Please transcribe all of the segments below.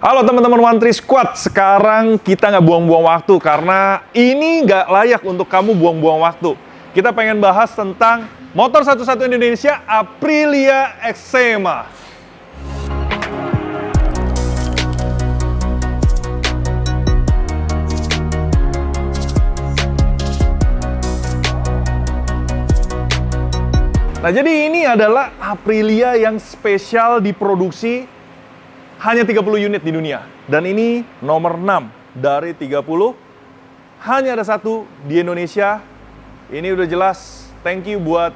Halo teman-teman One Tree Squad, sekarang kita nggak buang-buang waktu karena ini nggak layak untuk kamu buang-buang waktu. Kita pengen bahas tentang motor satu-satu Indonesia, Aprilia Exema. Nah, jadi ini adalah Aprilia yang spesial diproduksi hanya 30 unit di dunia. Dan ini nomor 6 dari 30. Hanya ada satu di Indonesia. Ini udah jelas thank you buat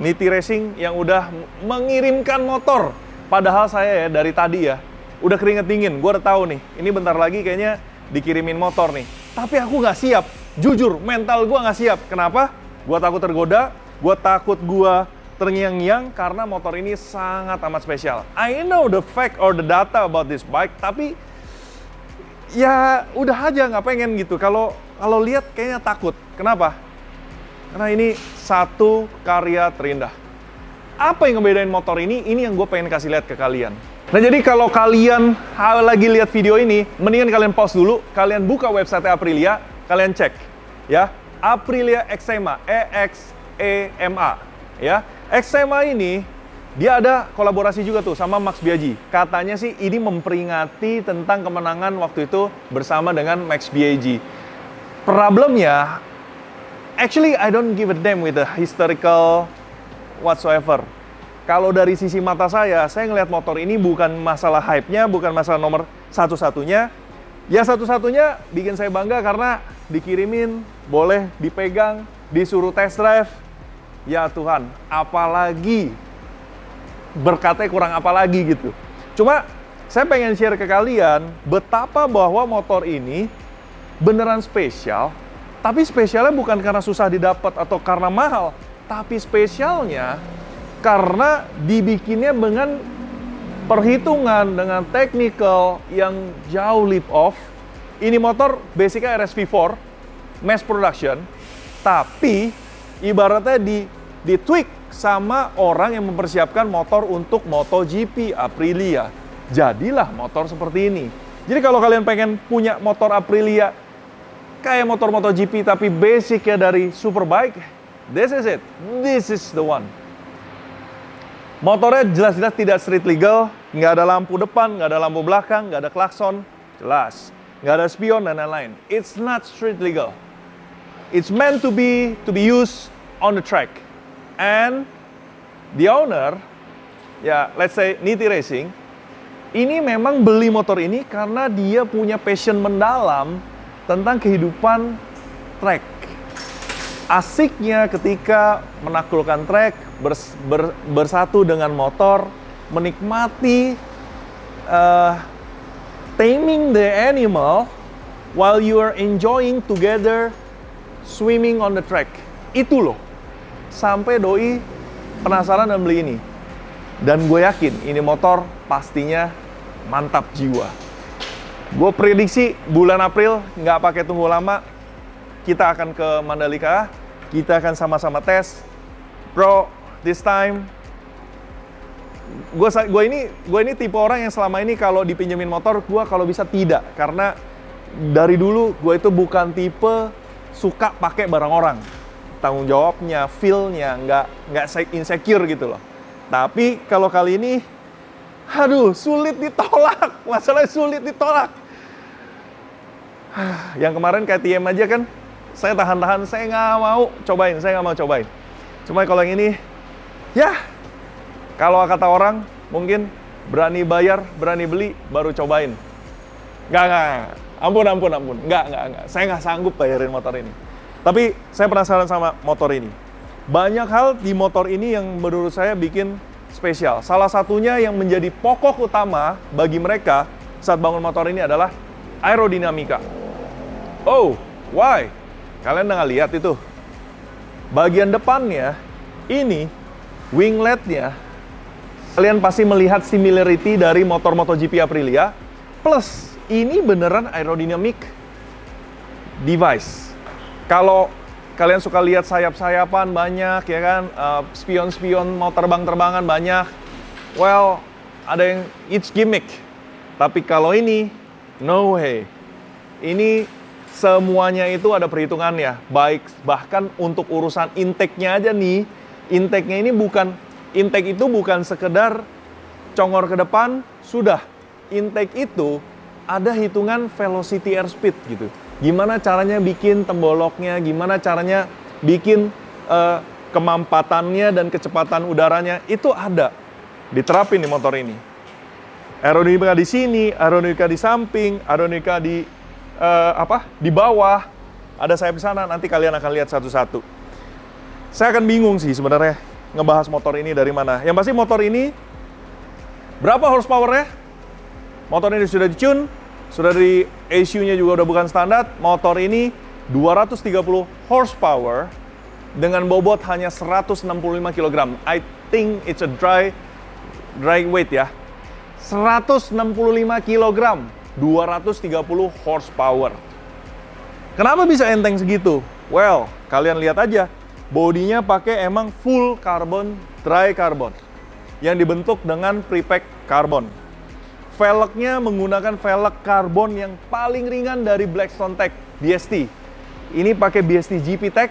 Niti Racing yang udah mengirimkan motor. Padahal saya ya dari tadi ya udah keringet dingin. Gue udah tahu nih, ini bentar lagi kayaknya dikirimin motor nih. Tapi aku nggak siap. Jujur, mental gue nggak siap. Kenapa? Gue takut tergoda. Gue takut gue terngiang-ngiang karena motor ini sangat amat spesial. I know the fact or the data about this bike, tapi ya udah aja nggak pengen gitu. Kalau lihat kayaknya takut. Kenapa? Karena ini satu karya terindah. Apa yang ngebedain motor ini? Ini yang gue pengen kasih lihat ke kalian. Nah, jadi kalau kalian lagi lihat video ini, mendingan kalian pause dulu, kalian buka website Aprilia, kalian cek ya, Aprilia Exema, EXEMA ya. Exema ini dia ada kolaborasi juga tuh sama Max Biaggi. Katanya sih ini memperingati tentang kemenangan waktu itu bersama dengan Max Biaggi. Problemnya, actually I don't give a damn with the historical whatsoever. Kalau dari sisi mata saya ngelihat motor ini bukan masalah hype-nya, bukan masalah nomor satu-satunya. Ya satu-satunya bikin saya bangga karena dikirimin, boleh dipegang, disuruh test drive. Ya Tuhan, apalagi berkatnya kurang apa lagi gitu. Cuma saya pengen share ke kalian betapa bahwa motor ini beneran spesial. Tapi spesialnya bukan karena susah didapat atau karena mahal, tapi spesialnya karena dibikinnya dengan perhitungan, dengan technical yang jauh leap off. Ini motor basicnya RSV4 mass production, tapi ibaratnya di tweak sama orang yang mempersiapkan motor untuk MotoGP Aprilia. Jadilah motor seperti ini. Jadi kalau kalian pengen punya motor Aprilia kayak motor MotoGP tapi basicnya dari Superbike, this is it. This is the one. Motornya jelas-jelas tidak street legal, nggak ada lampu depan, nggak ada lampu belakang, nggak ada klakson, jelas. Nggak ada spion dan lain-lain. It's not street legal. It's meant to be used on the track. And the owner, ya let's say Niti Racing, ini memang beli motor ini karena dia punya passion mendalam tentang kehidupan track. Asiknya ketika menaklukkan track, bersatu dengan motor, menikmati taming the animal while you are enjoying together swimming on the track. Itu loh. Sampai doi penasaran dan beli ini. Dan gue yakin ini motor pastinya mantap jiwa. Gue prediksi bulan April, nggak pakai tunggu lama, kita akan ke Mandalika, kita akan sama-sama tes. Bro, this time, gue ini tipe orang yang selama ini kalau dipinjemin motor, gue kalau bisa tidak. Karena dari dulu gue itu bukan tipe suka pakai barang orang. Tanggung jawabnya, feel-nya, nggak insecure gitu loh. Tapi kalau kali ini, aduh, sulit ditolak. Masalahnya sulit ditolak. Yang kemarin KTM aja kan, saya tahan-tahan, saya nggak mau cobain. Cuma kalau yang ini, ya, kalau kata orang, mungkin berani bayar, berani beli, baru cobain. Nggak. Ampun. Nggak. Saya nggak sanggup bayarin motor ini. Tapi saya penasaran sama motor ini. Banyak hal di motor ini yang menurut saya bikin spesial. Salah satunya yang menjadi pokok utama bagi mereka saat bangun motor ini adalah aerodinamika. Oh, why? Kalian udah lihat itu? Bagian depannya, ini wingletnya, kalian pasti melihat similarity dari motor MotoGP Aprilia. Plus, ini beneran aerodynamic device. Kalau kalian suka lihat sayap-sayapan banyak ya kan, spion-spion mau terbang-terbangan banyak. Well, ada yang it's gimmick. Tapi kalau ini, no way. Ini semuanya itu ada perhitungannya. Bahkan untuk urusan intake-nya aja nih. Intake-nya ini intake itu bukan sekedar congor ke depan, sudah. Intake itu ada hitungan velocity airspeed gitu. Gimana caranya bikin temboloknya, gimana caranya bikin kemampatannya dan kecepatan udaranya, itu ada. Diterapin di motor ini. Aerodinamika di sini, aerodinamika di samping, aerodinamika di bawah. Ada sayap di sana, nanti kalian akan lihat satu-satu. Saya akan bingung sih sebenarnya ngebahas motor ini dari mana. Yang pasti motor ini berapa horsepower-nya? Motor ini sudah di-tune, sudah di ECU-nya juga udah bukan standar. Motor ini 230 horsepower dengan bobot hanya 165 kg. I think it's a dry weight ya. 165 kg, 230 horsepower. Kenapa bisa enteng segitu? Well, kalian lihat aja. Bodinya pakai emang full carbon, dry carbon. Yang dibentuk dengan pre-pack carbon. Velgnya menggunakan velg karbon yang paling ringan dari Blackstone Tech, BST. Ini pakai BST GP Tech,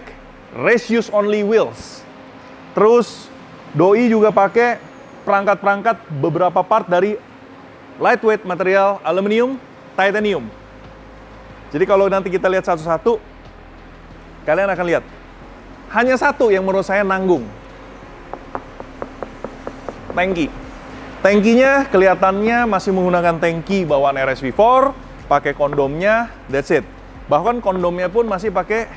race use only wheels. Terus, doi juga pakai perangkat-perangkat beberapa part dari lightweight material aluminium, titanium. Jadi kalau nanti kita lihat satu-satu, kalian akan lihat. Hanya satu yang menurut saya nanggung. Tangki. Tangkinya kelihatannya masih menggunakan tangki bawaan RSV4, pakai kondomnya, that's it. Bahkan kondomnya pun masih pakai,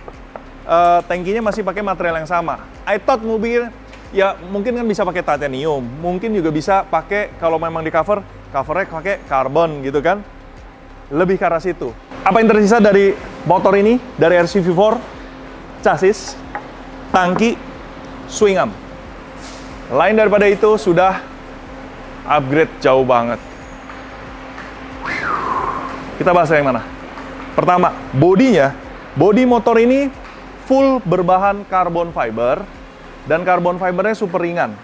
tangkinya masih pakai material yang sama. I thought mobil, ya mungkin kan bisa pakai titanium, mungkin juga bisa pakai, kalau memang di covernya pakai karbon gitu kan. Lebih ke arah situ. Apa yang tersisa dari motor ini, dari RSV4? Chassis, tangki, swing arm. Lain daripada itu sudah upgrade jauh banget. Kita bahas yang mana? Pertama, bodinya. Bodi motor ini full berbahan carbon fiber. Dan carbon fibernya super ringan.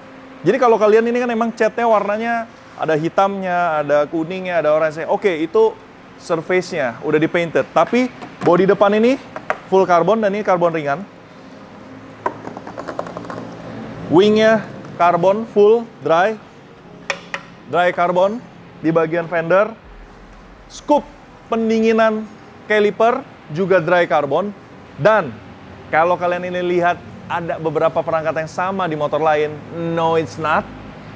Jadi kalau kalian ini kan emang catnya warnanya ada hitamnya, ada kuningnya, ada oranye. Oke, itu surface-nya udah di-painted. Tapi bodi depan ini full carbon dan ini karbon ringan. Wing-nya karbon full dry carbon di bagian fender. Scoop pendinginan caliper juga dry carbon. Dan kalau kalian ini lihat ada beberapa perangkat yang sama di motor lain, no it's not.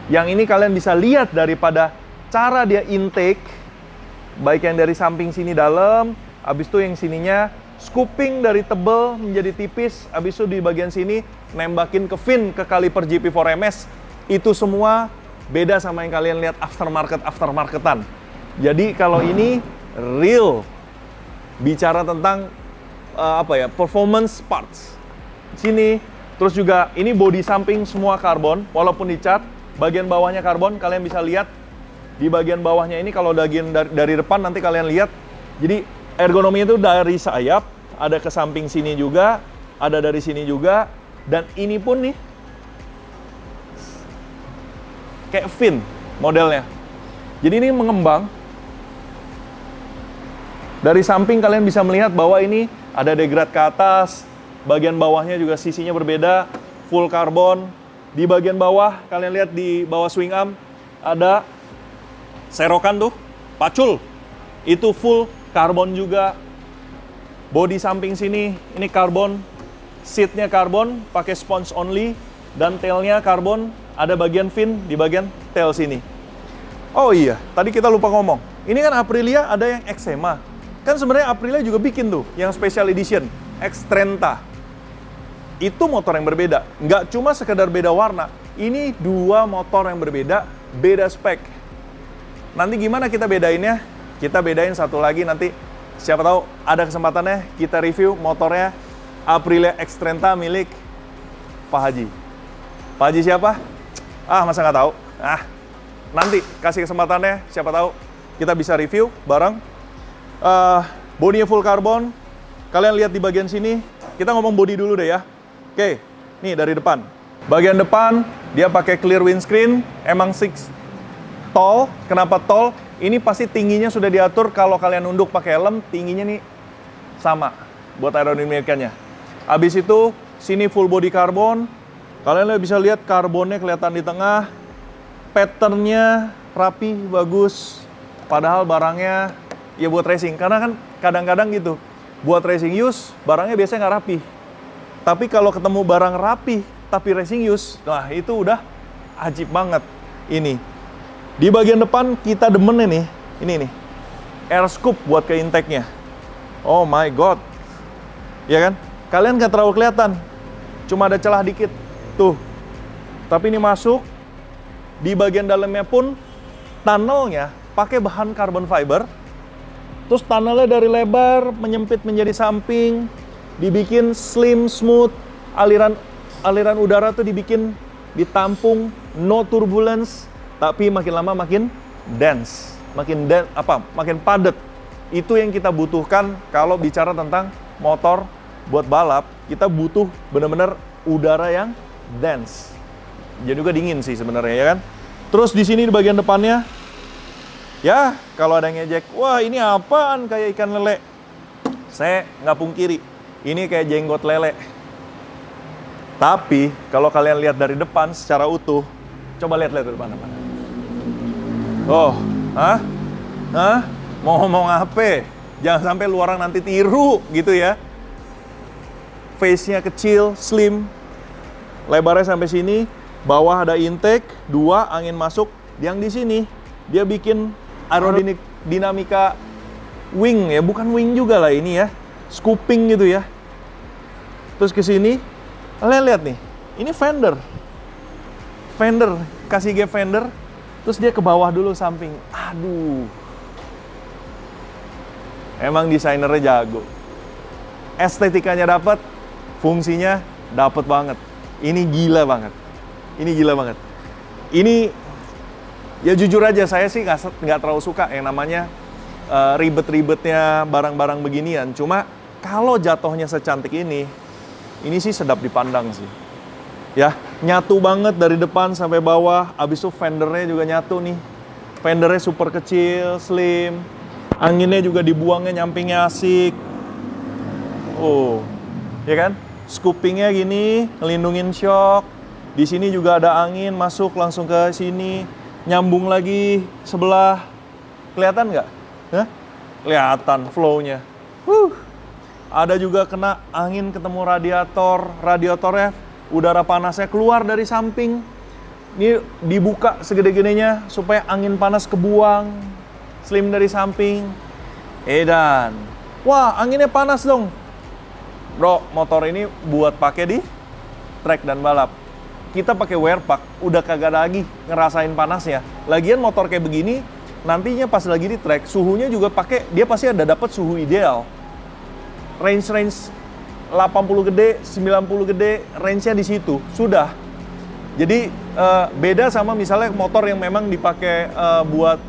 Yang ini kalian bisa lihat daripada cara dia intake, baik yang dari samping sini dalam, habis itu yang sininya scooping dari tebal menjadi tipis, habis itu di bagian sini nembakin ke fin ke kaliper GP4MS. Itu semua beda sama yang kalian lihat aftermarketan. Jadi kalau ini real, bicara tentang performance parts. Sini, terus juga ini bodi samping semua karbon, walaupun dicat, bagian bawahnya karbon. Kalian bisa lihat di bagian bawahnya ini kalau dari depan nanti kalian lihat. Jadi ergonominya itu dari sayap, ada ke samping sini juga, ada dari sini juga, dan ini pun nih kayak fin modelnya. Jadi ini mengembang. Dari samping kalian bisa melihat bahwa ini ada degrad ke atas, bagian bawahnya juga sisinya berbeda, full karbon. Di bagian bawah, kalian lihat di bawah swing arm, ada serokan tuh, pacul. Itu full karbon juga. Bodi samping sini, ini karbon. Seatnya karbon, pakai sponge only. Dan tailnya karbon, ada bagian fin di bagian tail sini. Oh iya, tadi kita lupa ngomong. Ini kan Aprilia ada yang Exema. Kan sebenarnya Aprilia juga bikin tuh, yang special edition, X30. Itu motor yang berbeda. Nggak cuma sekedar beda warna. Ini dua motor yang berbeda, beda spek. Nanti gimana kita bedainnya? Kita bedain satu lagi nanti. Siapa tahu ada kesempatannya kita review motornya Aprilia X30 milik Pak Haji. Pak Haji siapa? Masa nggak tahu? Nanti kasih kesempatannya, siapa tahu kita bisa review bareng. Bodinya full carbon. Kalian lihat di bagian sini. Kita ngomong bodi dulu deh ya. Oke, nih dari depan. Bagian depan dia pakai clear windscreen, emang tall. Kenapa tall? Ini pasti tingginya sudah diatur, kalau kalian nunduk pakai helm, tingginya nih sama buat aerodinamikanya. Habis itu, sini full body karbon. Kalian bisa lihat karbonnya kelihatan di tengah. Patternnya rapi, bagus. Padahal barangnya ya buat racing. Karena kan kadang-kadang gitu, buat racing use, barangnya biasanya nggak rapi. Tapi kalau ketemu barang rapi, tapi racing use, nah itu udah ajib banget. Ini. Di bagian depan kita demen ini nih. Air scoop buat ke intake-nya. Oh my god. Ya kan? Kalian nggak terlalu kelihatan. Cuma ada celah dikit. Tuh. Tapi ini masuk. Di bagian dalamnya pun tunnelnya pakai bahan carbon fiber. Terus tunnelnya dari lebar menyempit menjadi samping, dibikin slim, smooth, aliran udara tuh dibikin ditampung, no turbulence, tapi makin lama makin dense, makin padat. Itu yang kita butuhkan kalau bicara tentang motor buat balap. Kita butuh benar-benar udara yang dense. Jadi juga dingin sih sebenarnya, ya kan? Terus di sini di bagian depannya, ya kalau ada yang ngejek, wah ini apaan kayak ikan lele? Saya nggak pungkiri, ini kayak jenggot lele. Tapi kalau kalian lihat dari depan secara utuh, coba lihat dari depan. Oh, mau ngomong apa? Jangan sampai lu orang nanti tiru gitu ya. Face-nya kecil, slim, lebarnya sampai sini. Bawah ada intake, 2 angin masuk. Yang di sini dia bikin aerodinamika wing ya, bukan wing juga lah ini ya, scooping gitu ya. Terus ke sini, kalian lihat nih, ini fender, kasih gap fender, terus dia ke bawah dulu samping. Aduh, emang desainernya jago. Estetikanya dapat, fungsinya dapat banget. Ini gila banget. Ini ya jujur aja saya sih nggak terlalu suka yang namanya ribet-ribetnya barang-barang beginian. Cuma kalau jatuhnya secantik ini sih sedap dipandang sih. Ya, nyatu banget dari depan sampai bawah. Abis itu fendernya juga nyatu nih. Fendernya super kecil, slim. Anginnya juga dibuangnya nyampingnya asik. Oh, ya kan? Scoopingnya gini, ngelindungin shock. Di sini juga ada angin masuk langsung ke sini, nyambung lagi sebelah. Kelihatan nggak? Kelihatan flow-nya. Ada juga kena angin ketemu radiatornya udara panasnya keluar dari samping. Ini dibuka segede-gedenya supaya angin panas kebuang. Slim dari samping. Edan. Wah, anginnya panas dong. Bro, motor ini buat pakai di track dan balap. Kita pakai wear pack, udah kagak lagi ngerasain panasnya. Lagian motor kayak begini, nantinya pas lagi di track, suhunya juga pakai, dia pasti ada dapat suhu ideal. Range 80 gede, 90 gede, range-nya di situ, sudah. Jadi beda sama misalnya motor yang memang dipakai buat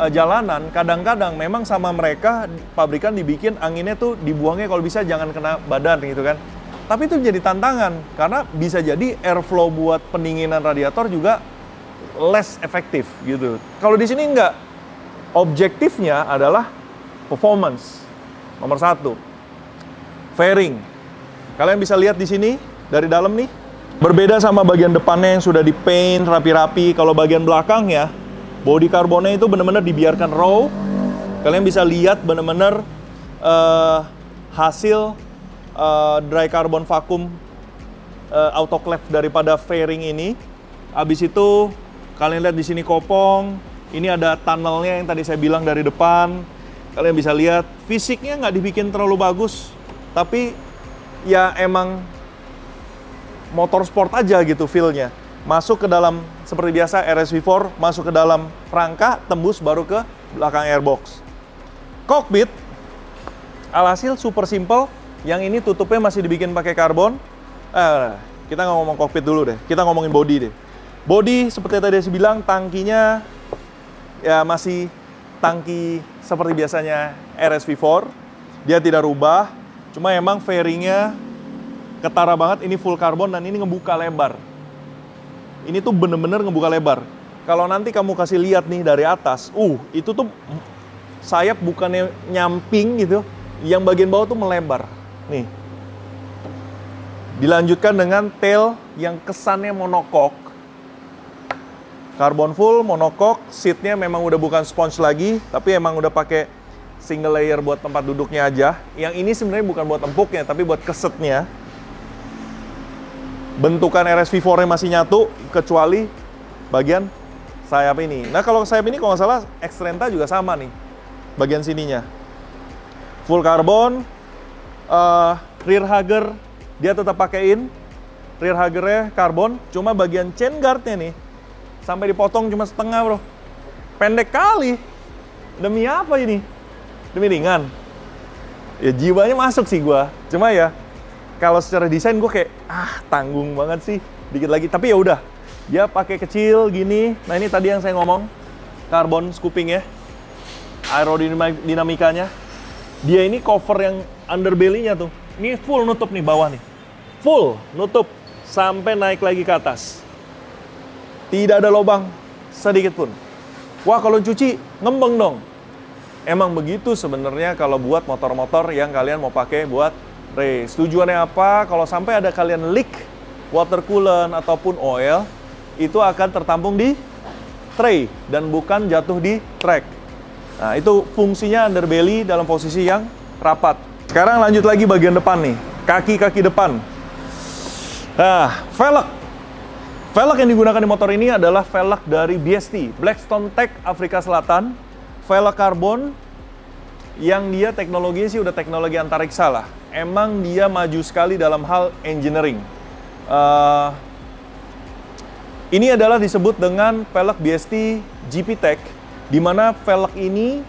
jalanan, kadang-kadang memang sama mereka, pabrikan dibikin anginnya tuh dibuangnya kalau bisa jangan kena badan gitu kan. Tapi itu jadi tantangan, karena bisa jadi airflow buat pendinginan radiator juga less efektif gitu. Kalau di sini enggak. Objektifnya adalah performance. Nomor 1. Fairing. Kalian bisa lihat di sini, dari dalam nih. Berbeda sama bagian depannya yang sudah di-paint rapi-rapi. Kalau bagian belakangnya, body karbonnya itu benar-benar dibiarkan raw. Kalian bisa lihat benar-benar hasil dry carbon vacuum autoclave daripada fairing ini. Habis itu kalian lihat di sini kopong, ini ada tunnelnya yang tadi saya bilang dari depan. Kalian bisa lihat fisiknya nggak dibikin terlalu bagus, tapi ya emang motor sport aja gitu feel-nya. Masuk ke dalam seperti biasa RSV4 masuk ke dalam rangka, tembus baru ke belakang airbox. Cockpit alhasil super simple. Yang ini tutupnya masih dibikin pakai karbon. Kita nggak ngomong cockpit dulu deh. Kita ngomongin body deh. Body seperti tadi saya bilang, tangkinya ya masih tangki seperti biasanya RSV4. Dia tidak rubah. Cuma emang fairingnya ketara banget. Ini full karbon dan ini ngebuka lebar. Ini tuh bener-bener ngebuka lebar. kalau nanti kamu kasih lihat nih dari atas, itu tuh sayap bukannya nyamping gitu, yang bagian bawah tuh melebar. Nih. Dilanjutkan dengan tail yang kesannya monokok. Karbon full, monokok, seatnya memang udah bukan sponge lagi, tapi emang udah pakai single layer buat tempat duduknya aja. Yang ini sebenarnya bukan buat empuknya, tapi buat kesetnya. Bentukan RSV4-nya masih nyatu, kecuali bagian sayap ini. Nah, kalau sayap ini kalau nggak salah, Xtrenta juga sama nih, bagian sininya. Full karbon, rear hugger dia tetap pakaiin, rear huggernya karbon, cuma bagian chain guardnya nih, sampai dipotong cuma setengah bro. Pendek kali. Demi apa ini? Demi ringan. Ya jiwanya masuk sih gua. Cuma ya, kalau secara desain gue kayak tanggung banget sih, dikit lagi. Tapi ya udah, dia pakai kecil gini. Nah ini tadi yang saya ngomong, karbon scooping ya, aerodinamikanya. Dia ini cover yang underbelly-nya tuh, ini full nutup nih bawah nih, full nutup sampai naik lagi ke atas. Tidak ada lubang sedikit pun. Wah kalau cuci ngembeng dong. Emang begitu sebenarnya kalau buat motor-motor yang kalian mau pakai buat race. Tujuannya apa? Kalau sampai ada kalian leak water coolant ataupun oil, itu akan tertampung di tray dan bukan jatuh di track. Nah, itu fungsinya underbelly dalam posisi yang rapat. Sekarang lanjut lagi bagian depan nih, kaki-kaki depan. Nah, velg. Velg yang digunakan di motor ini adalah velg dari BST, Blackstone Tech Afrika Selatan. Velg karbon yang dia teknologinya sih udah teknologi antariksa lah. Emang dia maju sekali dalam hal engineering. Ini adalah disebut dengan velg BST GP Tech, di mana velg ini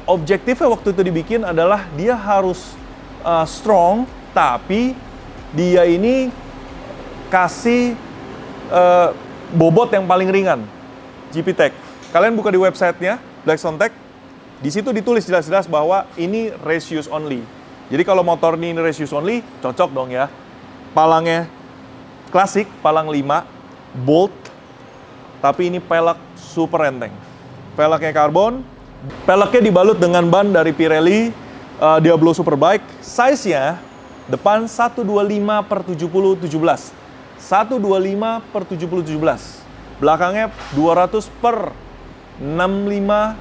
objektifnya waktu itu dibikin adalah dia harus strong, tapi dia ini kasih bobot yang paling ringan. GP Tech. Kalian buka di websitenya Blackstone Tech, di situ ditulis jelas-jelas bahwa ini race use only. Jadi kalau motor ini race use only, cocok dong ya. Palangnya klasik, palang 5, bolt, tapi ini pelek super enteng. Peleknya karbon, peleknya dibalut dengan ban dari Pirelli Diablo Superbike. Size-nya depan 125/70/17. 125/70/17. Belakangnya 200/65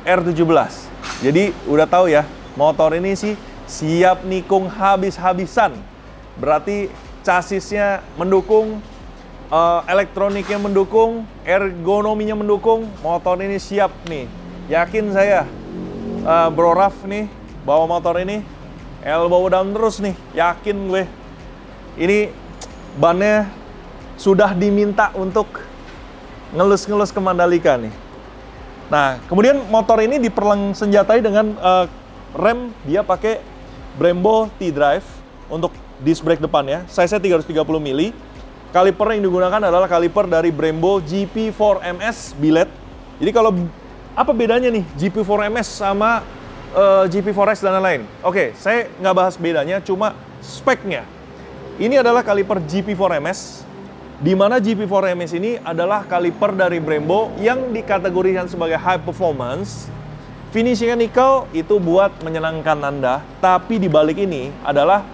R17. Jadi udah tahu ya, motor ini sih siap nikung habis-habisan. Berarti chassisnya mendukung, elektroniknya mendukung, ergonominya mendukung, motor ini siap nih. Yakin saya, Bro Raf nih, bawa motor ini, elbow down terus nih, yakin gue. Ini bannya sudah diminta untuk ngelus-ngelus ke Mandalika nih. Nah, kemudian motor ini diperleng senjatai dengan rem, dia pakai Brembo T-Drive untuk disc brake depannya, size-nya 330 mili. Kaliper yang digunakan adalah kaliper dari Brembo GP4MS Billet. Jadi kalau apa bedanya nih GP4MS sama GP4X dan lain-lain? Oke, saya nggak bahas bedanya, cuma speknya. Ini adalah kaliper GP4MS, di mana GP4MS ini adalah kaliper dari Brembo yang dikategorikan sebagai high performance. Finishingnya nikel, itu buat menyenangkan Anda. Tapi di balik ini adalah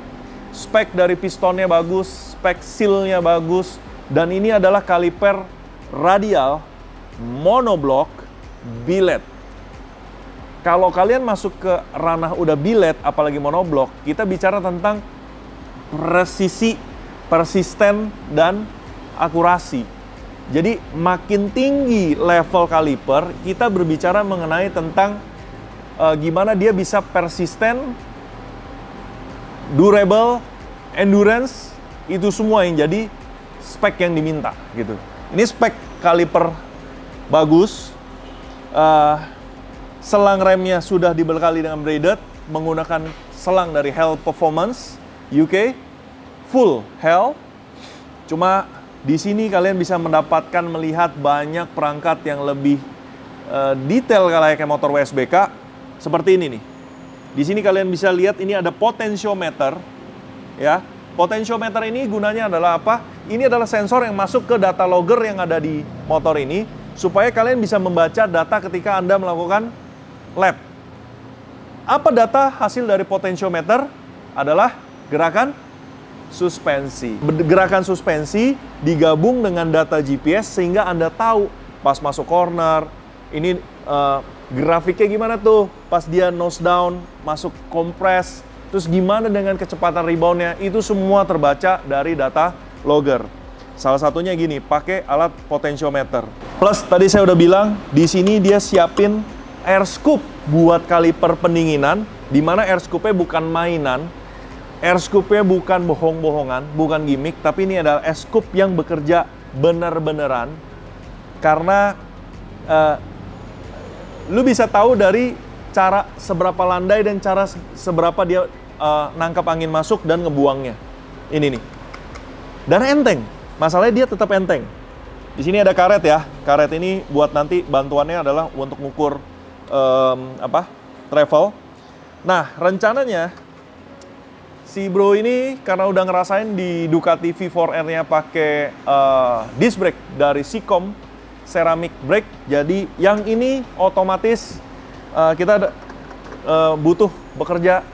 spek dari pistonnya bagus, spek seal-nya bagus, dan ini adalah kaliper radial monoblock billet. Kalau kalian masuk ke ranah udah billet, apalagi monoblock, kita bicara tentang presisi, persisten, dan akurasi. Jadi makin tinggi level kaliper, kita berbicara mengenai tentang gimana dia bisa persisten, durable, endurance, itu semua yang jadi spek yang diminta gitu. Ini spek kaliper bagus, selang remnya sudah dibekali dengan braided, menggunakan selang dari Hell Performance UK, full Hell. Cuma di sini kalian bisa mendapatkan melihat banyak perangkat yang lebih detail kayak motor WSBK seperti ini nih. Di sini kalian bisa lihat ini ada potentiometer ya. Potentiometer ini gunanya adalah apa? Ini adalah sensor yang masuk ke data logger yang ada di motor ini, supaya kalian bisa membaca data ketika Anda melakukan lap. Apa data hasil dari potentiometer? Adalah gerakan suspensi. Gerakan suspensi digabung dengan data GPS sehingga Anda tahu pas masuk corner, ini grafiknya gimana tuh, pas dia nose down, masuk kompres, terus gimana dengan kecepatan reboundnya, itu semua terbaca dari data logger. Salah satunya gini, pakai alat potentiometer. Plus tadi saya udah bilang, di sini dia siapin air scoop buat kaliper pendinginan, di mana air scoop-nya bukan mainan, air scoop-nya bukan bohong-bohongan, bukan gimmick, tapi ini adalah air scoop yang bekerja bener-beneran. Karena lu bisa tahu dari cara seberapa landai dan cara seberapa dia nangkap angin masuk dan ngebuangnya. Ini nih. Dan enteng. Masalahnya dia tetap enteng. Di sini ada karet ya. Karet ini buat nanti bantuannya adalah untuk ngukur travel. Nah, rencananya si bro ini karena udah ngerasain di Ducati V4R-nya pakai disc brake dari Sicom ceramic brake. Jadi yang ini otomatis kita butuh bekerja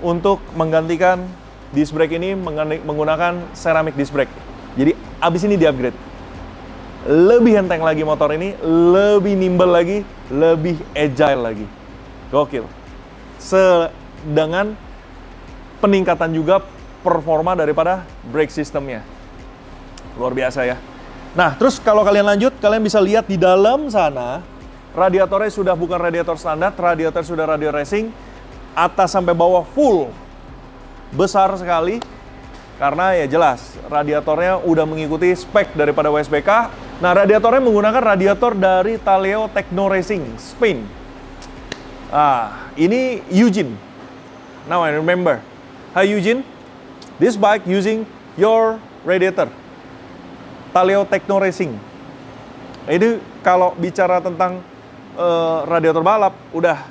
untuk menggantikan disc brake ini menggunakan ceramic disc brake. Jadi abis ini di-upgrade. Lebih enteng lagi motor ini, lebih nimble lagi, lebih agile lagi. Gokil. Dengan peningkatan juga performa daripada brake systemnya. Luar biasa ya. Nah, terus kalau kalian lanjut, kalian bisa lihat di dalam sana, radiatornya sudah bukan radiator standar, radiator sudah radiator racing. Atas sampai bawah full, besar sekali, karena ya jelas radiatornya udah mengikuti spek daripada WSBK. Nah, radiatornya menggunakan radiator dari Taleo Techno Racing Spain. Ini Eugene. Now I remember. Hi Eugene, this bike using your radiator Taleo Techno Racing. Ini kalau bicara tentang radiator balap, udah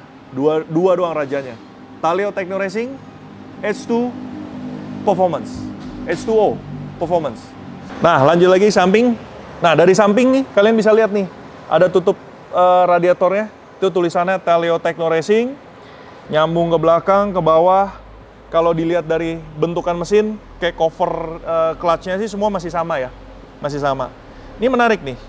dua doang rajanya. Taleo Techno Racing, H2 Performance, H2O Performance. Nah, lanjut lagi samping. Nah, dari samping nih, kalian bisa lihat nih, ada tutup radiatornya. Itu tulisannya Taleo Techno Racing. Nyambung ke belakang, ke bawah. Kalau dilihat dari bentukan mesin, kayak cover clutch-nya sih semua masih sama ya. Masih sama. Ini menarik nih.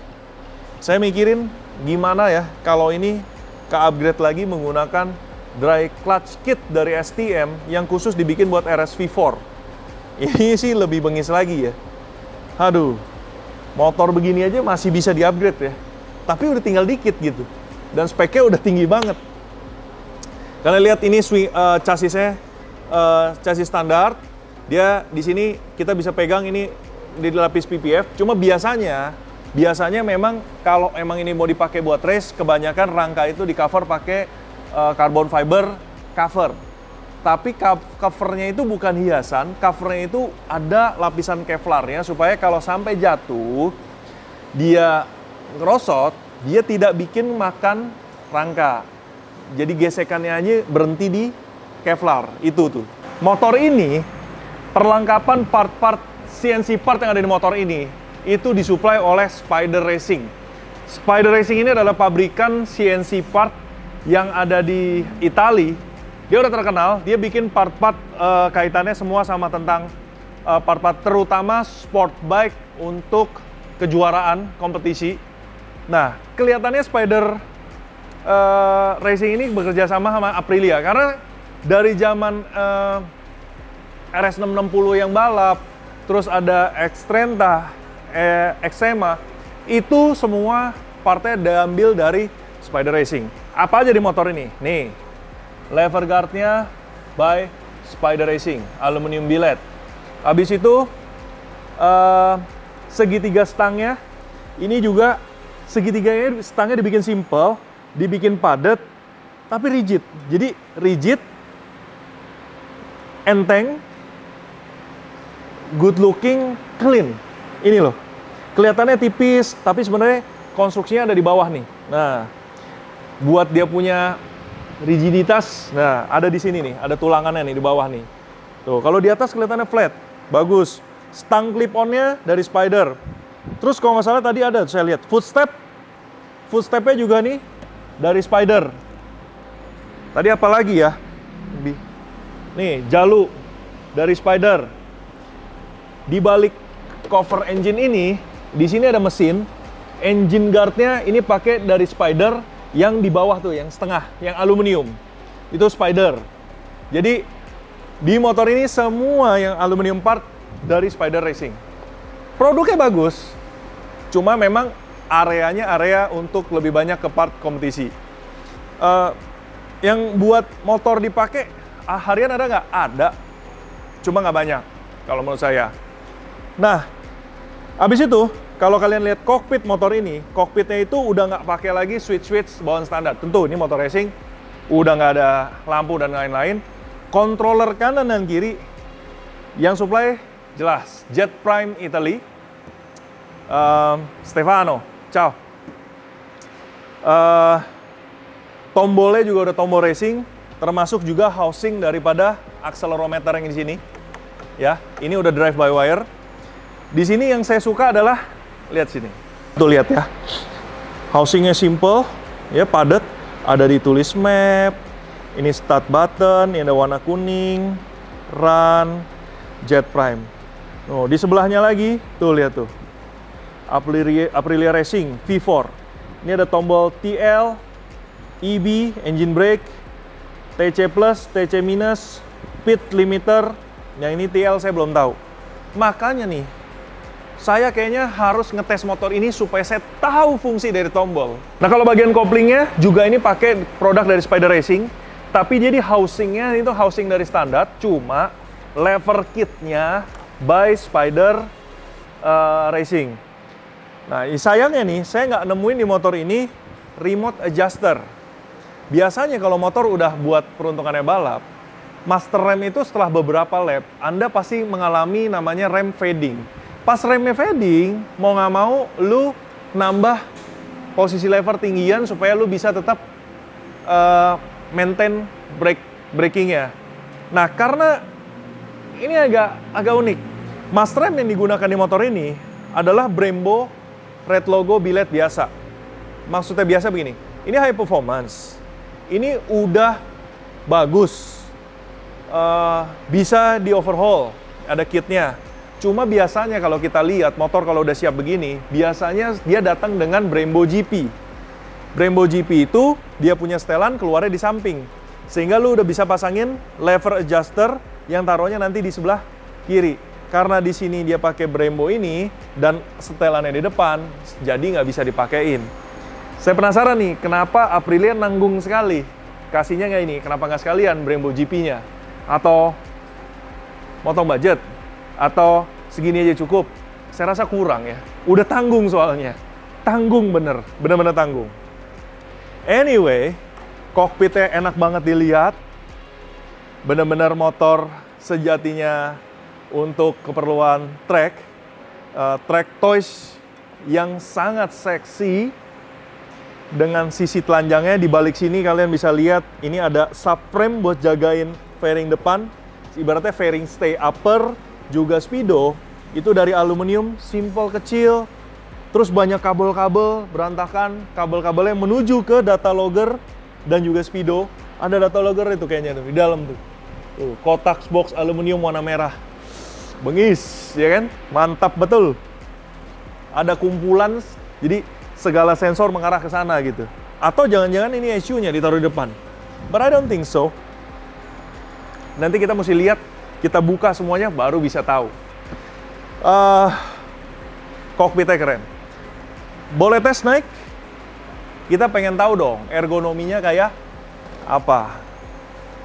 Saya mikirin gimana ya kalau ini ke-upgrade lagi menggunakan dry clutch kit dari STM yang khusus dibikin buat RS-V4. Ini sih lebih bengis lagi ya. Aduh, motor begini aja masih bisa di-upgrade ya. Tapi udah tinggal dikit gitu. Dan speknya udah tinggi banget. Kalian lihat ini chassisnya, chassis standar. Dia di sini kita bisa pegang ini di lapis PPF. Cuma biasanya memang kalau emang ini mau dipakai buat race, kebanyakan rangka itu di cover pakai carbon fiber cover. Tapi covernya itu bukan hiasan, covernya itu ada lapisan Kevlarnya supaya kalau sampai jatuh, dia ngerosot, dia tidak bikin makan rangka. Jadi gesekannya aja berhenti di Kevlar, itu tuh. Motor ini, perlengkapan part-part CNC part yang ada di motor ini, itu disuplai oleh Spider Racing. Spider Racing ini adalah pabrikan CNC part yang ada di Italia. Dia udah terkenal, dia bikin part-part kaitannya semua sama tentang part-part terutama sport bike untuk kejuaraan kompetisi. Nah, kelihatannya Spider Racing ini bekerja sama Aprilia karena dari zaman RS660 yang balap, terus ada Xtrenta, Xema, itu semua partnya diambil dari Spider Racing. Apa aja di motor ini? Nih, lever guard-nya by Spider Racing, aluminium billet. Habis itu segitiga stangnya, ini juga segitiganya stangnya dibikin simple, dibikin padat, tapi rigid. Jadi rigid, enteng, good looking, clean. Ini loh, kelihatannya tipis, tapi sebenarnya konstruksinya ada di bawah nih. Nah, buat dia punya rigiditas, nah ada di sini nih, ada tulangannya nih di bawah nih. Tuh, kalau di atas kelihatannya flat, bagus. Stang clip-on-nya dari Spider. Terus kalau nggak salah tadi ada, saya lihat footstep-nya juga nih dari Spider. Tadi apa lagi ya? Nih, jalu dari Spider. Di balik cover engine ini, di sini ada mesin. Engine guard-nya ini pakai dari Spider yang di bawah tuh, yang setengah, yang aluminium. Itu Spider. Jadi di motor ini semua yang aluminium part dari Spider Racing. Produknya bagus, cuma memang areanya area untuk lebih banyak ke part kompetisi. Yang buat motor dipakai harian ada nggak? Ada, cuma nggak banyak kalau menurut saya. Nah, habis itu kalau kalian lihat kokpit motor ini, kokpitnya itu udah nggak pakai lagi switch bawaan standar. Tentu ini motor racing, udah nggak ada lampu dan lain-lain. Controller kanan dan kiri yang supply jelas Jet Prime Italy. Stefano, ciao. Tombolnya juga udah tombol racing, termasuk juga housing daripada accelerometer yang di sini. Ya, ini udah drive by wire. Di sini yang saya suka adalah lihat sini. Tuh lihat ya. Housingnya simple, ya padat. Ada ditulis map. Ini start button, ini ada warna kuning, run, Jet Prime. Oh, di sebelahnya lagi, tuh lihat tuh. Aprilia Racing V4. Ini ada tombol TL, EB, engine brake, TC+, TC-, speed limiter. Yang ini TL saya belum tahu. Makanya nih, saya kayaknya harus ngetes motor ini supaya saya tahu fungsi dari tombol. Nah, kalau bagian koplingnya juga ini pakai produk dari Spider Racing, tapi jadi housingnya itu housing dari standar, cuma lever kitnya by Spider Racing. Nah, sayangnya nih, saya nggak nemuin di motor ini remote adjuster. Biasanya kalau motor udah buat peruntukannya balap, master rem itu setelah beberapa lap, Anda pasti mengalami namanya rem fading. Pas remnya fading, mau nggak mau, lu nambah posisi lever tinggian supaya lu bisa tetap maintain brakingnya. Nah, karena ini agak unik. Master rem yang digunakan di motor ini adalah Brembo red logo billet biasa. Maksudnya biasa begini, ini high performance. Ini udah bagus. Bisa di overhaul, ada kitnya. Cuma biasanya kalau kita lihat motor kalau udah siap begini, biasanya dia datang dengan Brembo GP. Brembo GP itu dia punya setelan keluarnya di samping. Sehingga lu udah bisa pasangin lever adjuster yang taruhnya nanti di sebelah kiri. Karena di sini dia pakai Brembo ini dan setelannya di depan, jadi nggak bisa dipakein. Saya penasaran nih, kenapa Aprilia nanggung sekali? Kasihnya nggak ini, kenapa nggak sekalian Brembo GP-nya? Atau motong budget? Atau segini aja cukup? Saya rasa kurang ya. Udah tanggung soalnya. Tanggung bener-bener tanggung. Anyway, kokpitnya enak banget dilihat. Bener-bener motor sejatinya untuk keperluan track. Track toys yang sangat seksi. Dengan sisi telanjangnya di balik sini kalian bisa lihat ini ada subframe buat jagain fairing depan. Ibaratnya fairing stay upper. Juga speedo, itu dari aluminium, simple, kecil. Terus banyak kabel-kabel berantakan, kabel-kabelnya menuju ke data logger dan juga speedo. Ada data logger itu kayaknya tuh, di dalam tuh. Kotak box aluminium warna merah. Bengis, ya kan? Mantap betul. Ada kumpulan, jadi segala sensor mengarah ke sana gitu. Atau jangan-jangan ini ECU-nya ditaruh di depan. But I don't think so. Nanti kita mesti lihat, kita buka semuanya baru bisa tahu. Kokpitnya keren. Boleh tes naik? Kita pengen tahu dong ergonominya kayak apa.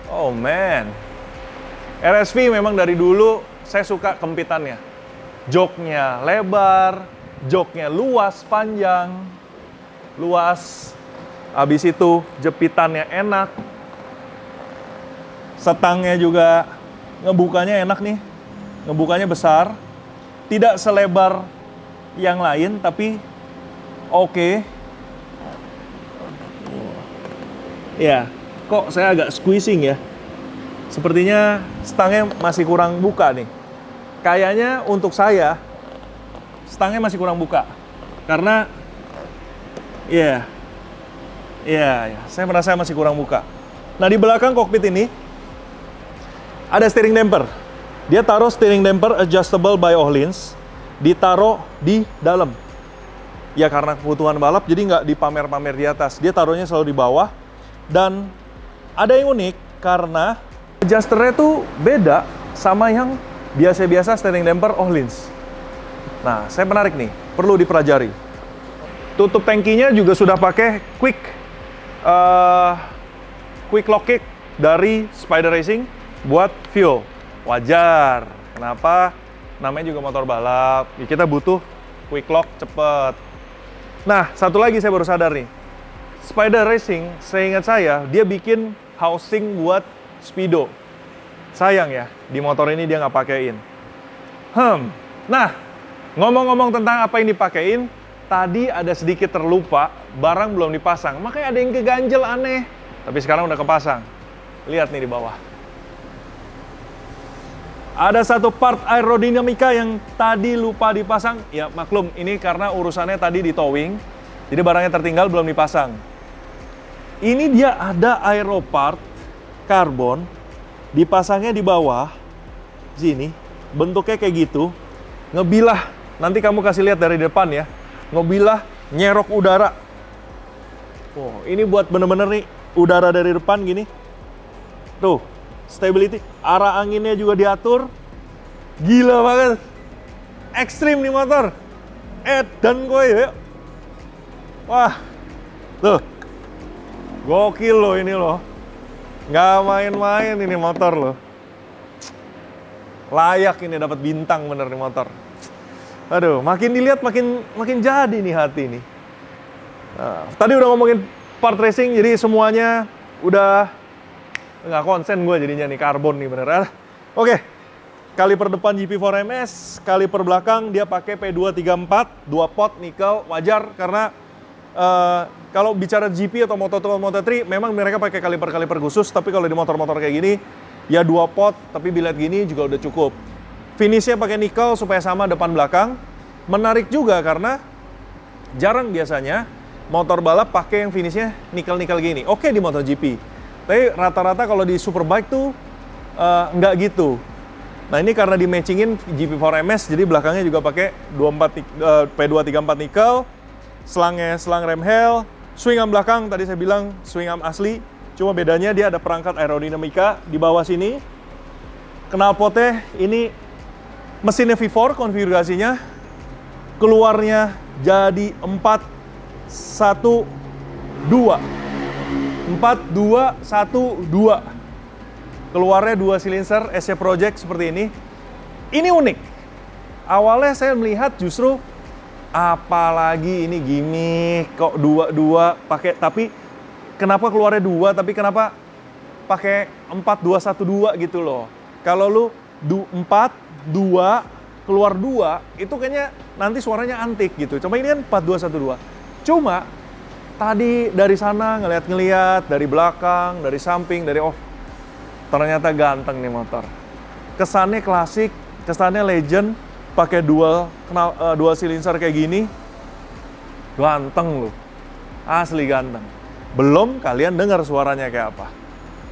Oh man. RSV memang dari dulu saya suka kempitannya. Joknya lebar, joknya luas, panjang. Luas. Habis itu jepitannya enak. Setangnya juga ngebukanya enak nih, ngebukanya besar, tidak selebar yang lain, tapi oke. Ya, kok saya agak squeezing ya. Sepertinya stangnya masih kurang buka nih. Kayaknya untuk saya, stangnya masih kurang buka. Karena, saya merasa masih kurang buka. Nah, di belakang kokpit ini, ada steering damper. Dia taruh steering damper adjustable by Öhlins, ditaruh di dalam. Ya karena kebutuhan balap, jadi nggak dipamer-pamer di atas. Dia taruhnya selalu di bawah. Dan ada yang unik, karena adjusternya tuh beda sama yang biasa-biasa steering damper Öhlins. Nah, saya menarik nih, perlu dipelajari. Tutup tangkinya juga sudah pakai quick lock kick dari Spider Racing buat fuel. Wajar. Kenapa? Namanya juga motor balap. Ya, kita butuh quick lock cepet. Nah, satu lagi saya baru sadar nih. Spider Racing, seingat saya, dia bikin housing buat Speedo. Sayang ya, di motor ini dia nggak pakein. Nah, ngomong-ngomong tentang apa yang dipakein, tadi ada sedikit terlupa, barang belum dipasang. Makanya ada yang keganjel aneh. Tapi sekarang udah kepasang. Lihat nih di bawah. Ada satu part aerodinamika yang tadi lupa dipasang. Ya maklum, ini karena urusannya tadi di towing. Jadi barangnya tertinggal belum dipasang. Ini dia ada aero part karbon. Dipasangnya di bawah. Sini. Bentuknya kayak gitu. Ngebilah. Nanti kamu kasih lihat dari depan ya. Ngebilah nyerok udara. Oh, ini buat bener-bener nih. Udara dari depan gini. Tuh. Stability, arah anginnya juga diatur. Gila banget. Ekstrim nih motor. Dan gue ya. Wah. Tuh. Gokil loh ini loh. Nggak main-main ini motor loh. Layak ini dapat bintang bener nih motor. Aduh, makin dilihat makin jadi nih hati nih. Nah, tadi udah ngomongin part racing, jadi semuanya udah nggak konsen gue jadinya nih, karbon nih bener. Oke, kaliper depan GP4MS, kaliper belakang dia pakai P234, 2 pot nikel, wajar karena kalau bicara GP atau Moto2 Moto3 memang mereka pakai kaliper-kaliper khusus, tapi kalau di motor-motor kayak gini ya 2 pot, tapi billet gini juga udah cukup. Finishnya pakai nikel supaya sama depan belakang. Menarik juga karena jarang biasanya motor balap pakai yang finishnya nikel-nikel gini. Oke di MotoGP. Tapi rata-rata kalau di Superbike tuh nggak gitu. Nah ini karena di matchingin GP4MS, jadi belakangnya juga pakai P234 nikel, selangnya selang rem Hale, swing arm belakang tadi saya bilang swing arm asli, cuma bedanya dia ada perangkat aerodinamika di bawah sini. Knalpotnya ini mesinnya V4 konfigurasinya, keluarnya jadi 4-1-2. 4-2-1-2. Keluarnya 2 silinder SC Project seperti ini. Ini unik. Awalnya saya melihat justru apalagi ini gimmick kok 2-2 pakai, tapi kenapa keluarnya 2 tapi kenapa pakai 4-2-1-2 gitu loh. Kalau lu 4-2 keluar 2 itu kayaknya nanti suaranya antik gitu. Cuma ini kan 4-2-1-2. Cuma tadi dari sana ngeliat-ngeliat, dari belakang, dari samping, dari off, ternyata ganteng nih motor. Kesannya klasik, kesannya legend, pakai dual silinder kayak gini, ganteng loh, asli ganteng. Belum kalian dengar suaranya kayak apa.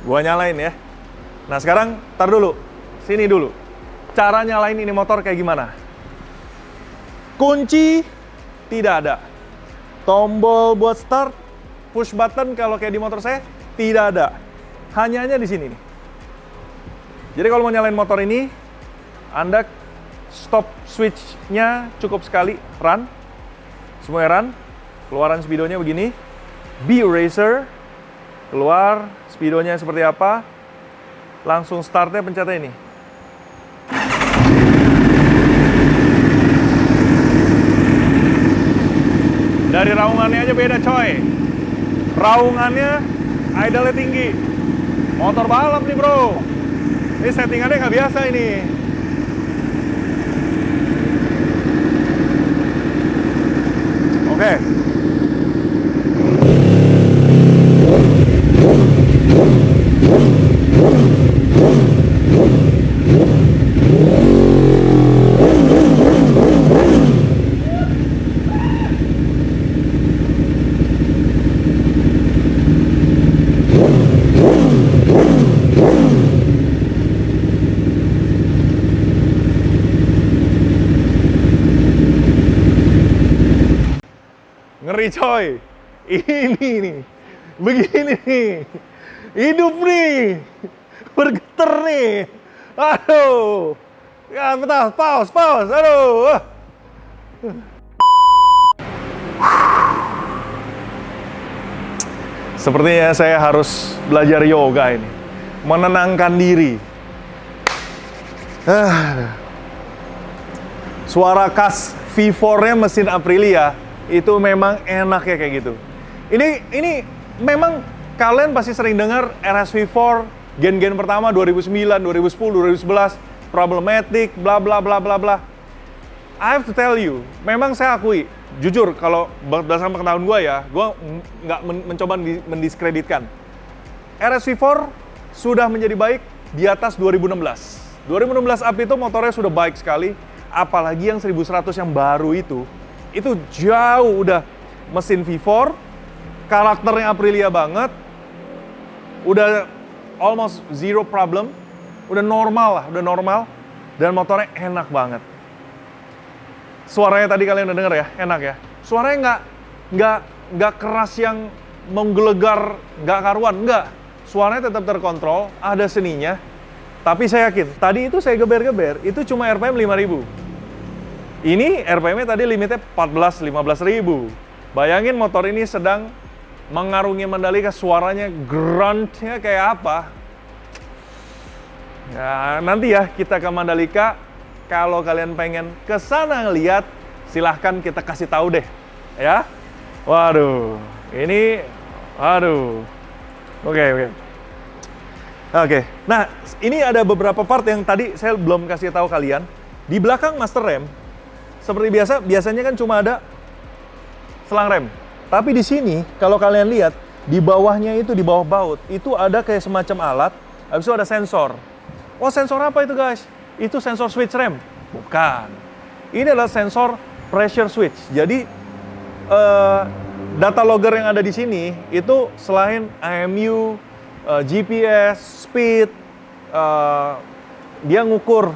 Gua nyalain ya. Nah sekarang, tar dulu, sini dulu. Cara nyalain ini motor kayak gimana? Kunci tidak ada. Tombol buat start, push button kalau kayak di motor saya tidak ada. Hanya di sini nih. Jadi kalau mau nyalain motor ini, Anda stop switch-nya cukup sekali, run. Semuanya run. Keluaran speedonya begini. B Racer. Keluar speedonya seperti apa. Langsung startnya pencetnya ini. Dari raungannya aja beda coy. Raungannya idle-nya tinggi. Motor balap nih bro. Ini settingannya nggak biasa ini. Oke. happy coy. Ini nih, begini nih, hidup nih, bergetar nih. Aduh, ya bentar, pause, aduh. Sepertinya saya harus belajar yoga ini, menenangkan diri. Suara khas V4-nya mesin Aprilia itu memang enak ya kayak gitu. Ini memang kalian pasti sering dengar RS-V4 gen-gen pertama 2009, 2010, 2011, problematic, bla bla bla bla bla. I have to tell you, memang saya akui, jujur kalau berdasarkan pengetahuan gue ya, gue nggak mencoba mendiskreditkan. RS-V4 sudah menjadi baik di atas 2016. 2016 up itu motornya sudah baik sekali, apalagi yang 1100 yang baru itu jauh udah mesin V4, karakternya Aprilia banget, udah almost zero problem, udah normal, dan motornya enak banget. Suaranya tadi kalian udah denger ya, enak ya. Suaranya nggak keras yang menggelegar, nggak karuan, nggak. Suaranya tetap terkontrol, ada seninya. Tapi saya yakin, tadi itu saya geber-geber, itu cuma RPM 5.000. Ini RPM-nya tadi limitnya 14-15 ribu. Bayangin motor ini sedang mengarungi Mandalika, suaranya grunt-nya kayak apa. Ya, nanti ya kita ke Mandalika. Kalau kalian pengen ke sana ngeliat, silahkan kita kasih tahu deh, ya. Waduh, ini, aduh. Oke. Nah, ini ada beberapa part yang tadi saya belum kasih tahu kalian. Di belakang master rem, seperti biasanya kan cuma ada selang rem. Tapi di sini, kalau kalian lihat, di bawahnya itu, di bawah baut, itu ada kayak semacam alat, habis itu ada sensor. Oh, sensor apa itu guys? Itu sensor switch rem? Bukan. Ini adalah sensor pressure switch. Jadi, data logger yang ada di sini, itu selain IMU, GPS, speed, dia ngukur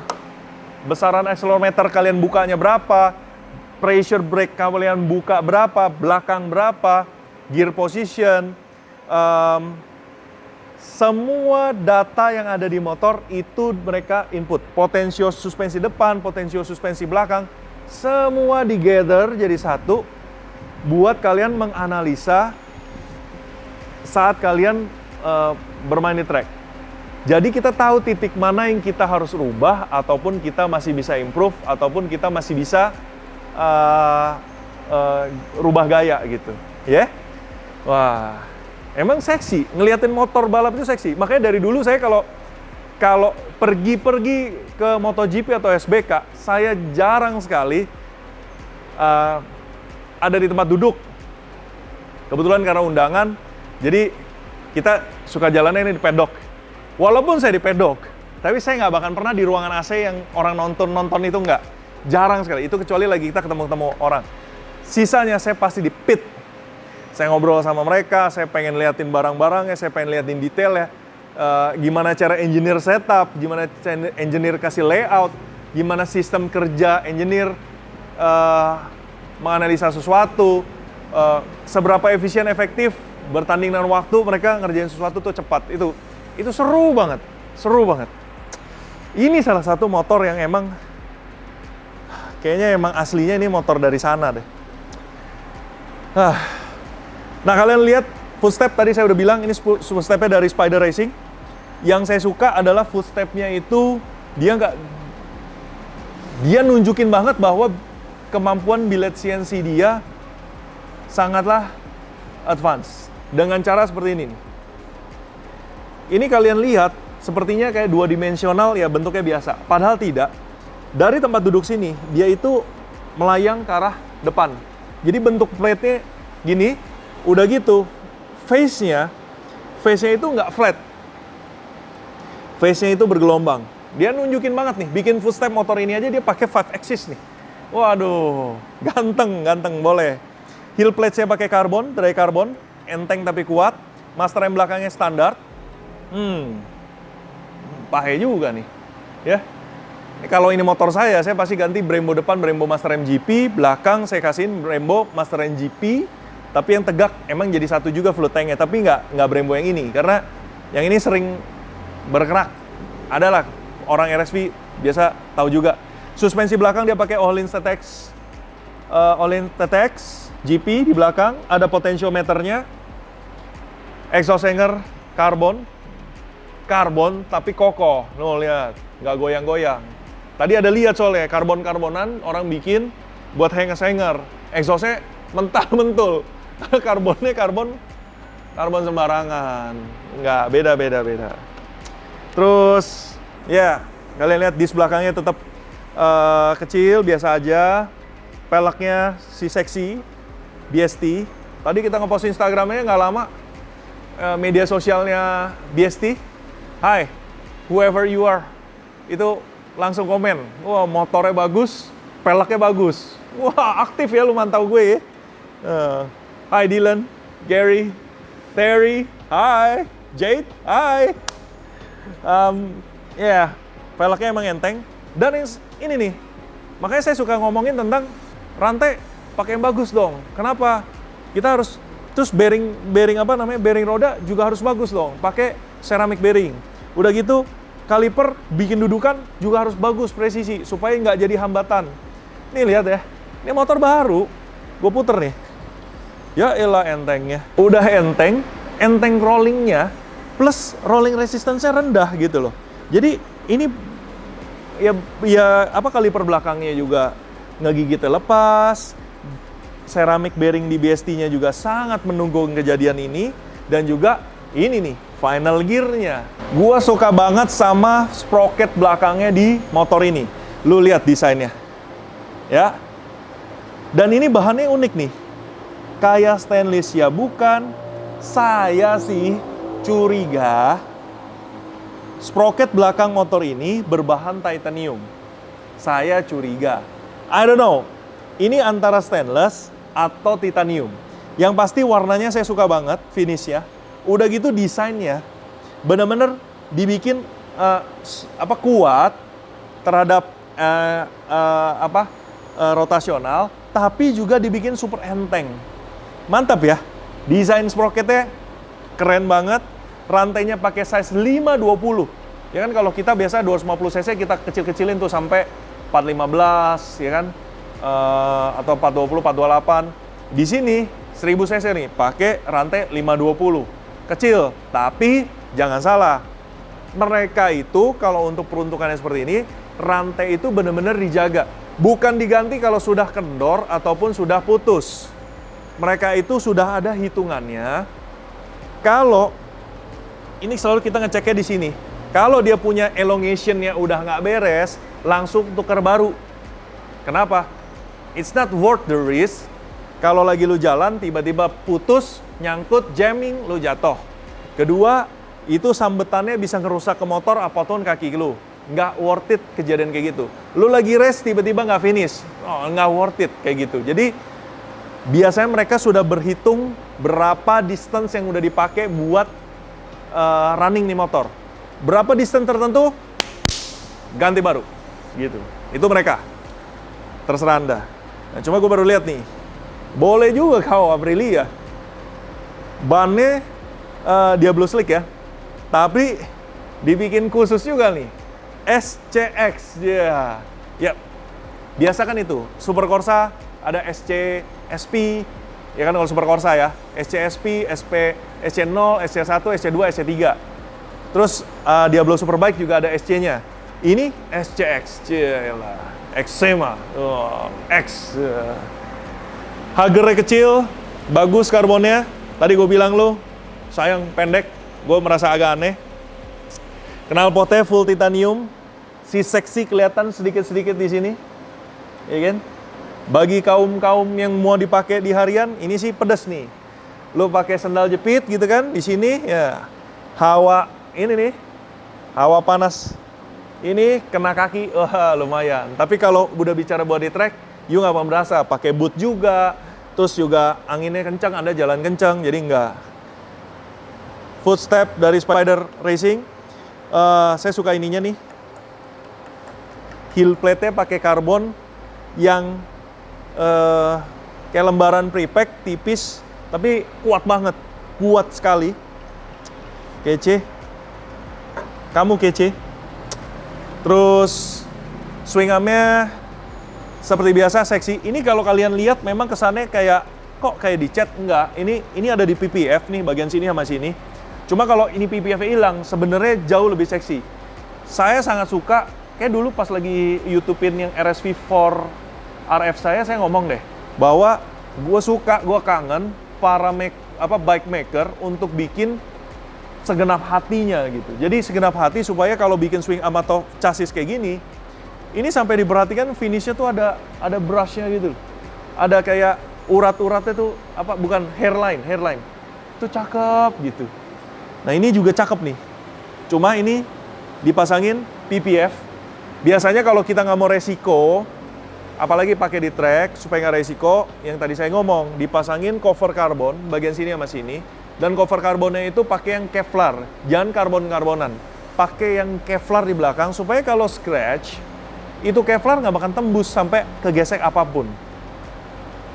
besaran accelerometer kalian bukanya berapa, pressure brake kalian buka berapa, belakang berapa, gear position, semua data yang ada di motor itu mereka input. Potensio suspensi depan, potensio suspensi belakang, semua di-gather jadi satu buat kalian menganalisa saat kalian bermain di track. Jadi kita tahu titik mana yang kita harus rubah, ataupun kita masih bisa improve, ataupun kita masih bisa rubah gaya gitu, ya. Yeah? Wah, emang seksi, ngeliatin motor balap itu seksi. Makanya dari dulu saya kalau pergi ke MotoGP atau SBK, saya jarang sekali ada di tempat duduk. Kebetulan karena undangan, jadi kita suka jalannya ini di pedok. Walaupun saya di pedok, tapi saya nggak bahkan pernah di ruangan AC yang orang nonton itu nggak. Jarang sekali, itu kecuali lagi kita ketemu orang. Sisanya saya pasti di pit. Saya ngobrol sama mereka, saya pengen liatin barang-barangnya, saya pengen liatin detail ya. Gimana cara engineer setup, gimana engineer kasih layout, gimana sistem kerja engineer menganalisa sesuatu, seberapa efisien efektif bertanding dengan waktu mereka ngerjain sesuatu tuh cepat. Itu seru banget. Ini salah satu motor yang emang kayaknya emang aslinya ini motor dari sana deh. Nah, kalian lihat footstep tadi saya udah bilang ini footstepnya dari Spider Racing. Yang saya suka adalah footstepnya itu dia nunjukin banget bahwa kemampuan billet CNC dia sangatlah advance dengan cara seperti ini. Ini kalian lihat sepertinya kayak dua dimensional ya, bentuknya biasa. Padahal tidak. Dari tempat duduk sini dia itu melayang ke arah depan. Jadi bentuk plate-nya gini, udah gitu face-nya itu nggak flat. Face-nya itu bergelombang. Dia nunjukin banget nih, bikin footstep motor ini aja dia pakai 5 axis nih. Waduh, ganteng boleh. Heel plate-nya pakai karbon, dari karbon, enteng tapi kuat. Master rem belakangnya standar. Pahe juga nih, ya. Kalau ini motor saya pasti ganti Brembo depan, Brembo Master MGP, belakang saya kasihin Brembo Master MGP, Tapi yang tegak emang jadi satu juga fluid tanknya, tapi nggak Brembo yang ini, karena yang ini sering berkerak. Adalah orang RSV biasa tahu juga. Suspensi belakang dia pakai Öhlins TTX GP di belakang, ada potentiometernya. Exhaust hanger karbon tapi kokoh. Nuh lihat, nggak goyang-goyang. Tadi ada lihat soalnya karbon-karbonan orang bikin buat hanger. Exhaustnya mental-mentul. Karbonnya karbon sembarangan. Nggak, beda. Terus, ya, kalian lihat disk belakangnya tetap kecil, biasa aja. Peleknya si seksi, BST. Tadi kita ngepost Instagramnya nggak lama. Media sosialnya BST. Hai, whoever you are. Itu langsung komen. Wah, motornya bagus, peleknya bagus. Wah, aktif ya lu mantau gue ya. Hai Dylan, Gary, Terry, hai, Jade, hai. Peleknya emang enteng. Dan ini nih, makanya saya suka ngomongin tentang rantai pakai yang bagus dong. Kenapa? Kita harus, terus bearing roda juga harus bagus dong. Pakai ceramic bearing. Udah gitu, kaliper bikin dudukan juga harus bagus, presisi, supaya nggak jadi hambatan. Nih lihat ya, ini motor baru, gue puter nih. Ya elah entengnya. Udah enteng rollingnya, plus rolling resistance-nya rendah gitu loh. Jadi ini kaliper belakangnya juga ngegigitnya lepas. Ceramic bearing di BST-nya juga sangat mendukung kejadian ini. Dan juga ini nih, final gear-nya. Gua suka banget sama sprocket belakangnya di motor ini. Lu lihat desainnya. Ya. Dan ini bahannya unik nih. Kayak stainless ya bukan. Saya sih curiga sprocket belakang motor ini berbahan titanium. Saya curiga. I don't know. Ini antara stainless atau titanium. Yang pasti warnanya saya suka banget, finish-nya. Udah gitu desainnya bener-bener dibikin kuat terhadap rotasional, tapi juga dibikin super enteng. Mantap ya. Desain sprocketnya keren banget. Rantainya pakai size 520. Ya kan kalau kita biasa 250 cc kita kecil-kecilin tuh sampai 415 ya kan. Atau 420, 428. Di sini 1000 cc nih pakai rantai 520. Kecil, tapi jangan salah. Mereka itu kalau untuk peruntukannya seperti ini, rantai itu benar-benar dijaga. Bukan diganti kalau sudah kendor ataupun sudah putus. Mereka itu sudah ada hitungannya. Kalau ini selalu kita ngeceknya di sini. Kalau dia punya elongation-nya udah nggak beres, langsung tukar baru. Kenapa? It's not worth the risk. Kalau lagi lu jalan, tiba-tiba putus, nyangkut, jamming, lu jatuh. Kedua, itu sambetannya bisa ngerusak ke motor apapun kaki lu. Nggak worth it kejadian kayak gitu. Lu lagi race, tiba-tiba nggak finish. Oh, nggak worth it kayak gitu. Jadi, biasanya mereka sudah berhitung berapa distance yang udah dipakai buat running nih motor. Berapa distance tertentu, ganti baru. Gitu. Itu mereka. Terserah Anda. Nah, cuma gue baru lihat nih. Boleh juga kau Aprilia. Bannya Diablo Slick ya. Tapi dibikin khusus juga nih. SCX. Ya. Yep. Biasa kan itu. Super Corsa ada SC, SP. Ya kan kalau Super Corsa ya. SCSP, SP, SC0, SC1, SC2, SC3. Terus Diablo Superbike juga ada SC-nya. Ini SCX. Yalah. Xema. Oh, X. Hagernya kecil, bagus karbonnya. Tadi gue bilang lo, sayang pendek. Gue merasa agak aneh. Knalpotnya full titanium. Si seksi kelihatan sedikit-sedikit di sini. Ya kan? Bagi kaum-kaum yang mau dipakai di harian, ini sih pedas nih. Lo pakai sandal jepit gitu kan, di sini ya. Hawa ini nih. Hawa panas. Ini kena kaki, wah lumayan. Tapi kalau udah bicara body track, you nggak mau berasa. Pakai boot juga, terus juga anginnya kencang, Anda jalan kencang, jadi nggak. Footstep dari Spider Racing, saya suka ininya nih. Heel plate-nya pakai karbon yang kayak lembaran prepack tipis, Tapi kuat banget, kuat sekali. Kece. Kamu kece. Terus swing armnya seperti biasa seksi. Ini kalau kalian lihat memang kesannya kayak kok kayak dicat, enggak. Ini ada di PPF nih, bagian sini sama sini. Cuma kalau ini PPF-nya hilang, sebenarnya jauh lebih seksi. Saya sangat suka, kayak dulu pas lagi YouTube-in yang RSV4 RF saya ngomong deh bahwa gue suka, gue kangen para bike maker untuk bikin segenap hatinya gitu. Jadi segenap hati supaya kalau bikin swing arm atau chassis kayak gini, ini sampai diperhatikan finishnya tuh ada brushnya gitu. Ada kayak urat-uratnya tuh bukan hairline. Itu cakep gitu. Nah, ini juga cakep nih. Cuma ini dipasangin PPF. Biasanya kalau kita nggak mau resiko, apalagi pakai di track supaya nggak resiko, yang tadi saya ngomong, dipasangin cover karbon bagian sini sama sini, dan cover karbonnya itu pakai yang Kevlar, jangan karbon-karbonan, pakai yang Kevlar di belakang supaya kalau scratch itu Kevlar nggak bakal tembus sampai kegesek apapun.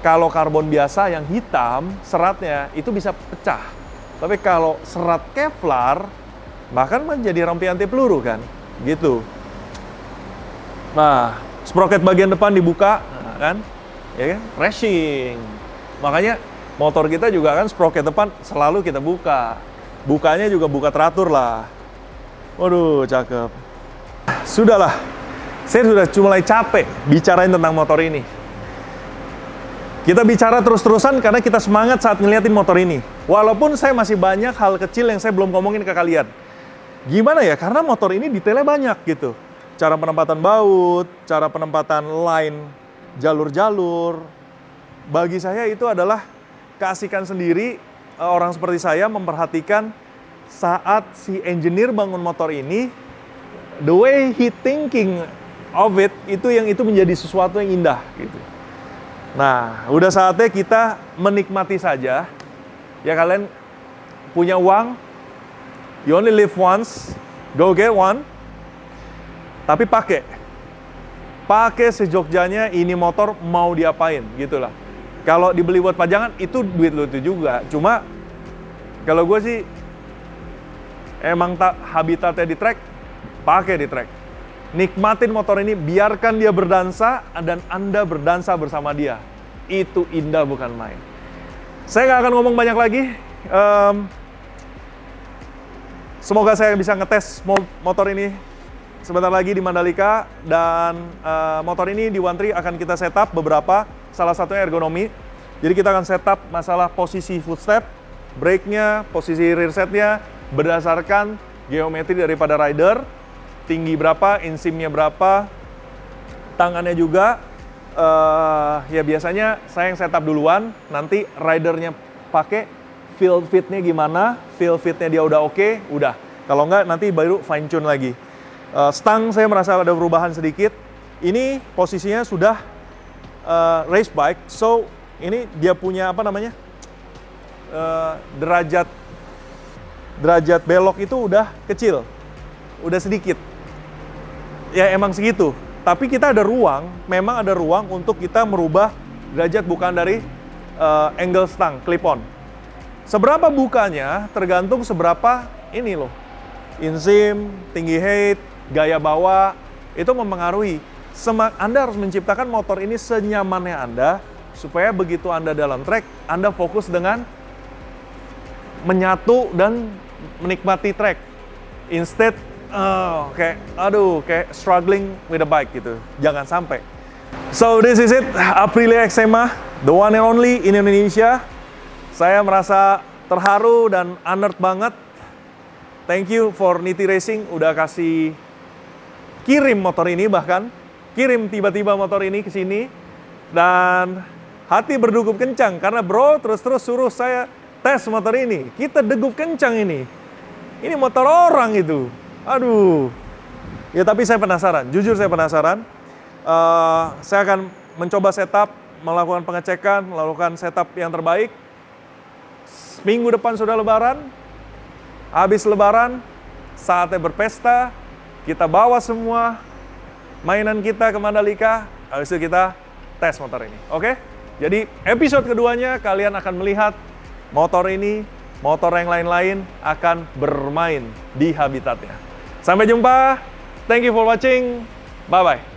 Kalau karbon biasa yang hitam, seratnya itu bisa pecah, tapi kalau serat Kevlar bahkan menjadi rampi anti peluru kan, gitu. Nah, sprocket bagian depan dibuka, kan? Ya kan? Racing. Makanya motor kita juga kan sprocket depan selalu kita buka. Bukanya juga buka teratur lah. Waduh, cakep. Sudahlah. Saya sudah mulai capek bicarain tentang motor ini. Kita bicara terus-terusan karena kita semangat saat ngeliatin motor ini. Walaupun saya masih banyak hal kecil yang saya belum ngomongin ke kalian. Gimana ya? Karena motor ini detailnya banyak gitu. Cara penempatan baut, cara penempatan line jalur-jalur. Bagi saya itu adalah keasikan sendiri orang seperti saya memperhatikan saat si engineer bangun motor ini, the way he thinking of it, itu menjadi sesuatu yang indah gitu. Nah, udah saatnya kita menikmati saja. Ya, kalian punya uang, you only live once, go get one. Tapi pakai sejogjanya, ini motor mau diapain gitulah. Kalau dibeli buat pajangan itu duit lu itu juga. Cuma kalau gue sih emang tak habitatnya di track, pakai di track. Nikmatin motor ini, biarkan dia berdansa dan Anda berdansa bersama dia. Itu indah bukan main. Saya nggak akan ngomong banyak lagi. Semoga saya bisa ngetes motor ini sebentar lagi di Mandalika, dan motor ini di One Tree akan kita setup beberapa, salah satunya ergonomi. Jadi kita akan setup masalah posisi footstep, brake-nya, posisi rear set-nya berdasarkan geometri daripada rider, tinggi berapa, insimnya berapa, tangannya juga. Ya biasanya saya yang setup duluan, nanti ridernya pakai feel fit-nya gimana, feel fit-nya dia udah oke, udah. Kalau enggak nanti baru fine tune lagi. Stang saya merasa ada perubahan sedikit. Ini posisinya sudah race bike, so ini dia punya derajat belok itu udah kecil, udah sedikit. Ya emang segitu. Tapi kita ada ruang, memang ada ruang untuk kita merubah derajat bukan dari angle stang, clip-on. Seberapa bukanya tergantung seberapa ini loh, insim, tinggi height, gaya bawa, itu mempengaruhi. Anda harus menciptakan motor ini senyamannya Anda, supaya begitu Anda dalam track, Anda fokus dengan menyatu dan menikmati track. Instead, kayak struggling with the bike gitu. Jangan sampai. So, this is it, Aprilia XMA, the one and only in Indonesia. Saya merasa terharu dan honored banget. Thank you for Niti Racing, udah kasih kirim motor ini, bahkan kirim tiba-tiba motor ini ke sini, dan hati berdegup kencang karena bro terus-terus suruh saya tes motor ini. Kita degup kencang ini motor orang itu, aduh ya. Tapi saya penasaran, jujur saya penasaran. Saya akan mencoba setup, melakukan pengecekan, melakukan setup yang terbaik. Minggu depan sudah lebaran, habis lebaran saatnya berpesta. Kita bawa semua mainan kita ke Mandalika, habis itu kita tes motor ini. Oke? Jadi episode keduanya kalian akan melihat motor ini, motor yang lain-lain akan bermain di habitatnya. Sampai jumpa, thank you for watching, bye-bye.